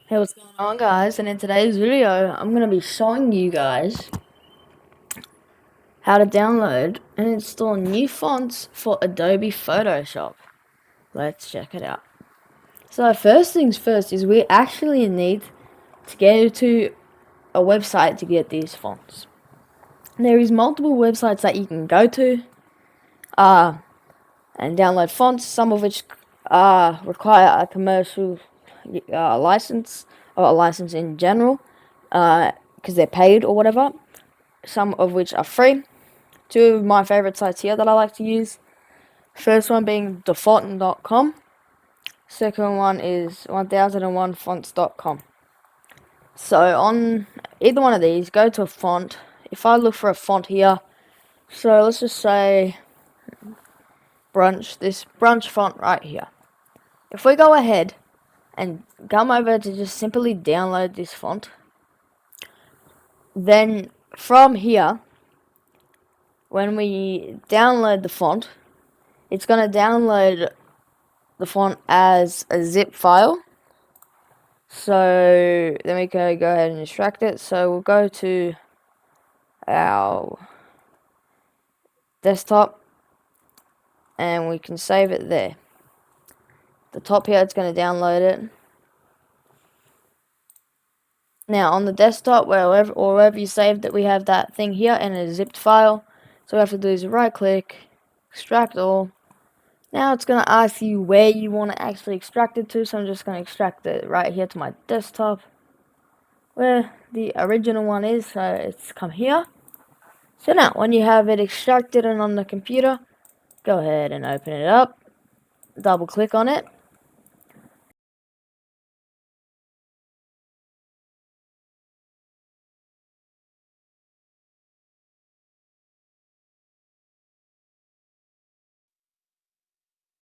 Hey, what's going on, guys? And in today's video, I'm going to be showing you guys how to download and install new fonts for Adobe Photoshop. Let's check it out. So first things first is we actually need to go to a website to get these fonts. There is multiple websites that you can go to and download fonts, some of which require a commercial license or a license in general because they're paid or whatever. Some of which are free. Two of my favorite sites here that I like to use. First one being default.com. Second one is 1001fonts.com. So on either one of these, go to a font. If I look for a font here, so let's just say brunch, this brunch font right here. If we go ahead and come over to just simply download this font, then from here, when we download the font, it's going to download the font as a zip file. So then we can go ahead and extract it. So we'll go to our desktop and we can save it there. The top here, it's going to download it. Now on the desktop, wherever you saved it, we have that thing here in a zipped file. So what we have to do is right click, extract all. Now it's going to ask you where you want to actually extract it to, so I'm just going to extract it right here to my desktop, where the original one is, so it's come here. So now, when you have it extracted and on the computer, go ahead and open it up, double click on it,